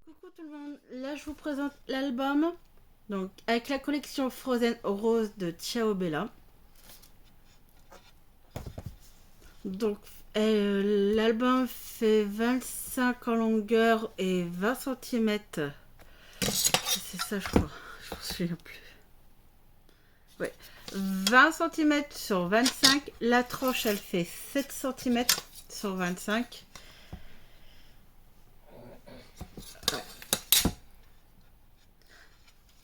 Coucou tout le monde, là je vous présente l'album donc avec la collection Frozen Rose de Ciao Bella. Donc l'album fait 25 en longueur et 20 cm. C'est ça je crois, je m'en souviens plus. Ouais. 20 cm sur 25, la tranche elle fait 7 cm sur 25.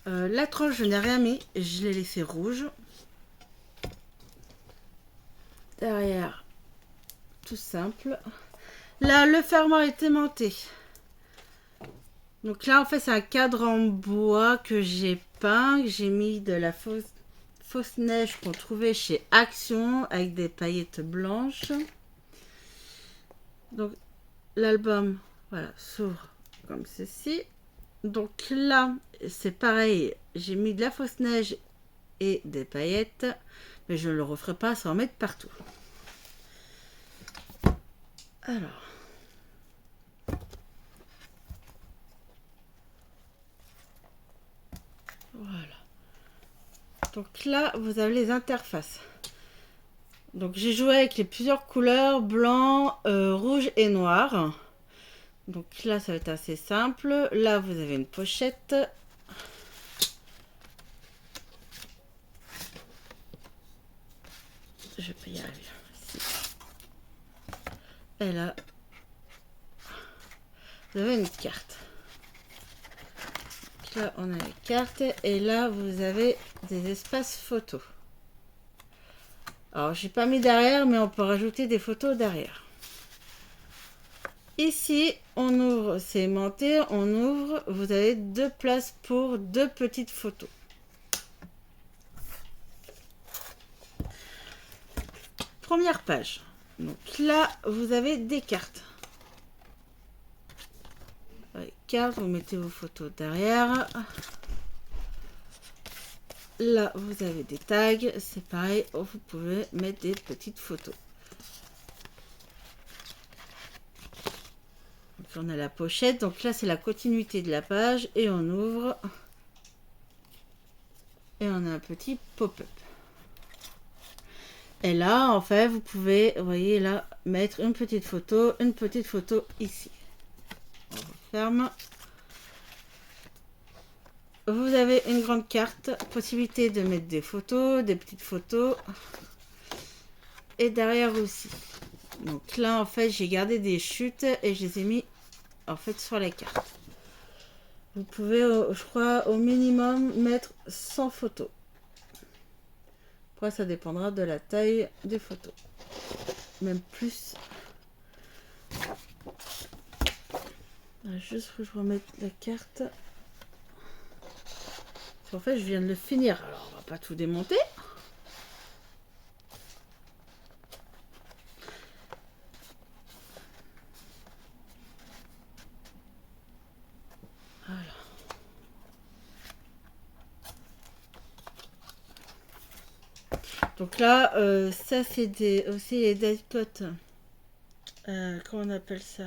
La tranche je n'ai rien mis, je l'ai laissé rouge. Derrière, tout simple. Là, le fermoir est aimanté. Donc là, en fait, c'est un cadre en bois que j'ai peint, que j'ai mis de la fausse neige qu'on trouvait chez Action avec des paillettes blanches. Donc l'album, voilà, s'ouvre comme ceci. Donc là, c'est pareil, j'ai mis de la fausse neige et des paillettes, mais je ne le referai pas sans en mettre partout. Alors. Voilà. Donc là, vous avez les interfaces. Donc j'ai joué avec les plusieurs couleurs, blanc, rouge et noir. Donc là, ça va être assez simple. Là, vous avez une pochette. Je peux y arriver. Ici. Et là, vous avez une carte. Donc là, on a les cartes. Et là, vous avez des espaces photos. Alors, j'ai pas mis derrière, mais on peut rajouter des photos derrière. Ici, on ouvre, c'est aimanté, on ouvre, vous avez deux places pour deux petites photos. Première page. Donc là, vous avez des cartes. Cartes, vous mettez vos photos derrière. Là, vous avez des tags, c'est pareil, vous pouvez mettre des petites photos. Donc on a la pochette, donc là c'est la continuité de la page et on ouvre et on a un petit pop-up. Et là, en fait, vous pouvez, vous voyez là, mettre une petite photo ici. On referme. Vous avez une grande carte, possibilité de mettre des photos, des petites photos. Et derrière aussi. Donc là, en fait, j'ai gardé des chutes et je les ai mis, en fait, sur la carte. Vous pouvez, je crois, au minimum, mettre 100 photos. Après, ça dépendra de la taille des photos. Même plus. Juste que je remette la carte. En fait, je viens de le finir. Alors, on va pas tout démonter. Voilà. Donc là, ça c'est aussi les die cuts. Comment on appelle ça?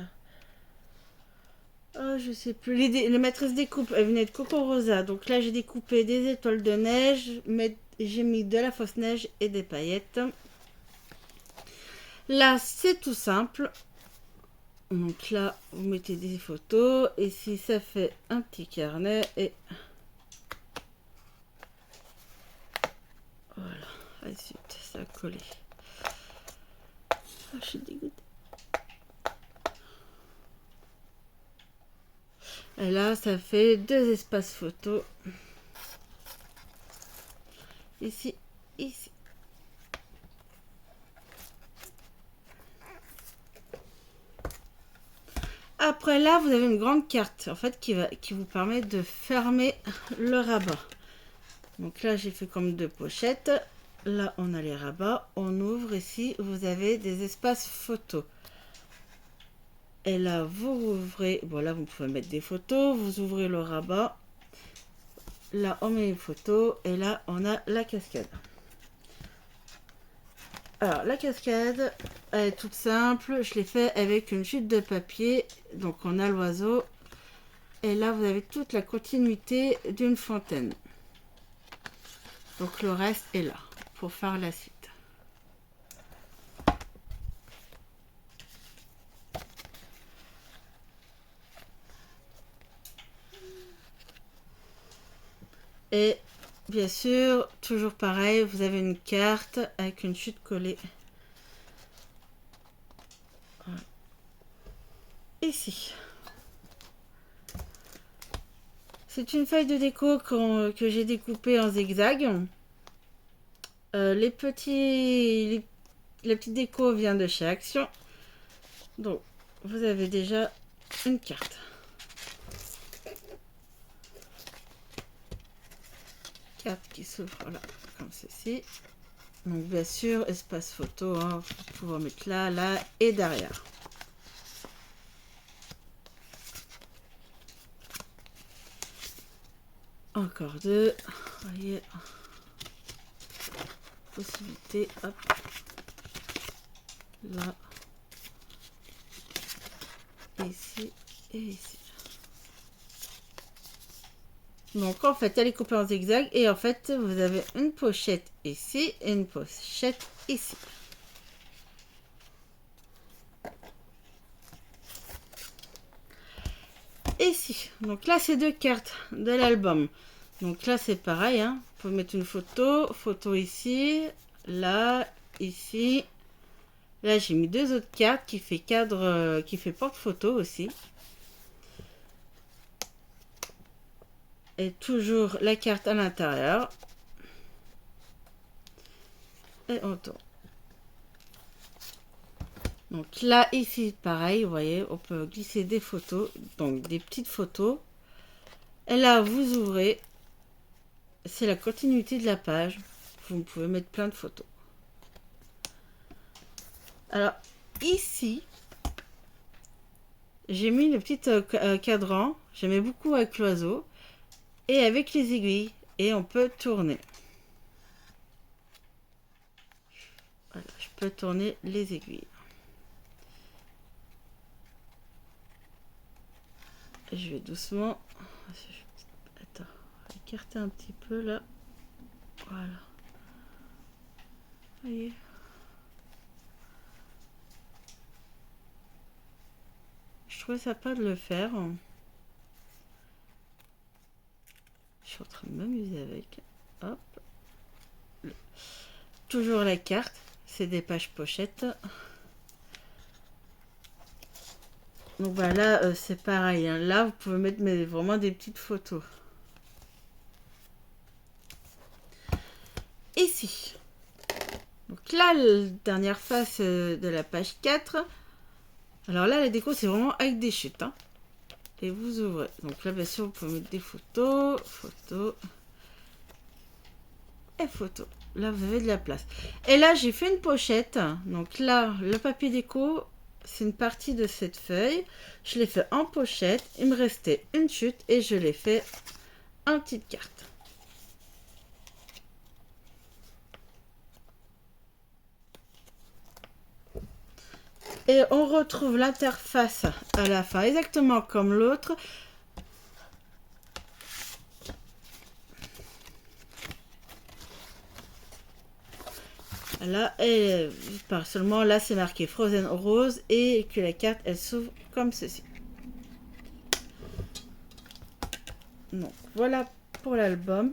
Oh, je sais plus. Les maîtresses découpe, elles venaient de Coco Rosa. Donc là, j'ai découpé des étoiles de neige, mais j'ai mis de la fausse neige et des paillettes. Là, c'est tout simple. Donc là, vous mettez des photos. Et si ça fait un petit carnet et voilà. Ensuite, ça a collé. Oh, je suis dégoûtée. Et là, ça fait deux espaces photos. Ici, ici. Après là, vous avez une grande carte en fait qui vous permet de fermer le rabat. Donc là, j'ai fait comme deux pochettes. Là, on a les rabats. On ouvre ici. Vous avez des espaces photos. Et là, vous ouvrez. Voilà, vous pouvez mettre des photos. Vous ouvrez le rabat. Là, on met une photo. Et là, on a la cascade. Alors, la cascade, elle est toute simple. Je l'ai fait avec une chute de papier. Donc, on a l'oiseau. Et là, vous avez toute la continuité d'une fontaine. Donc le reste est là pour faire la suite. Et bien sûr, toujours pareil, vous avez une carte avec une chute collée. Voilà. Ici. C'est une feuille de déco que j'ai découpée en zigzag. La petite déco vient de chez Action. Donc, vous avez déjà une carte. Carte qui s'ouvre là, comme ceci. Donc, bien sûr, espace photo. Hein, vous pouvez mettre là, là et derrière. Encore deux. Voyez. Possibilité. Hop. Là. Ici et ici. Donc en fait, elle est coupée en zigzag et en fait, vous avez une pochette ici et une pochette ici. Ici, donc là, c'est deux cartes de l'album. Donc là, c'est pareil, hein. Vous pouvez mettre une photo ici, là, ici. Là, j'ai mis deux autres cartes qui fait cadre, qui fait porte-photo aussi. Et toujours la carte à l'intérieur. Et on tourne. Donc là, ici, pareil, vous voyez, on peut glisser des photos, donc des petites photos. Et là, vous ouvrez, c'est la continuité de la page. Vous pouvez mettre plein de photos. Alors, ici, j'ai mis le petit cadran. J'aimais beaucoup avec l'oiseau. Et avec les aiguilles. Et on peut tourner. Voilà, je peux tourner les aiguilles. Je vais doucement. Attends, écarter un petit peu là. Voilà. Vous voyez. Je trouvais ça pas de le faire. Je suis en train de m'amuser avec. Hop. Toujours la carte. C'est des pages pochettes. Donc voilà, c'est pareil. Hein. Là, vous pouvez mettre vraiment des petites photos. Ici. Donc là, la dernière face de la page 4. Alors là, la déco, c'est vraiment avec des chutes. Hein. Et vous ouvrez. Donc là, bien sûr, vous pouvez mettre des photos. Photos. Et photos. Là, vous avez de la place. Et là, j'ai fait une pochette. Donc là, le papier déco, c'est une partie de cette feuille. Je l'ai fait en pochette. Il me restait une chute et je l'ai fait en petite carte. Et on retrouve l'interface à la fin, exactement comme l'autre. Là, et seulement là, c'est marqué Frozen Rose et que la carte, elle s'ouvre comme ceci. Donc, voilà pour l'album.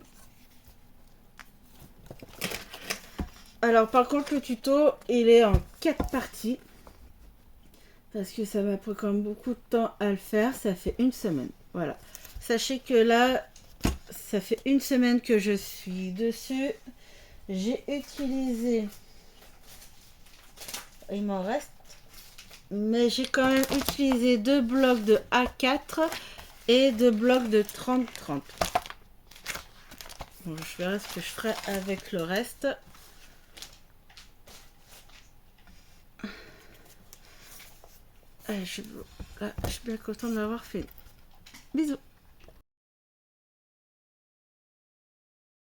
Alors, par contre, le tuto, il est en 4 parties. Parce que ça m'a pris quand même beaucoup de temps à le faire. Ça fait une semaine. Voilà. Sachez que là, ça fait une semaine que je suis dessus. J'ai utilisé... Il m'en reste. Mais j'ai quand même utilisé 2 blocs de A4 et 2 blocs de 30-30. Donc, je verrai ce que je ferai avec le reste. Allez, je suis bien contente de l'avoir fait. Bisous.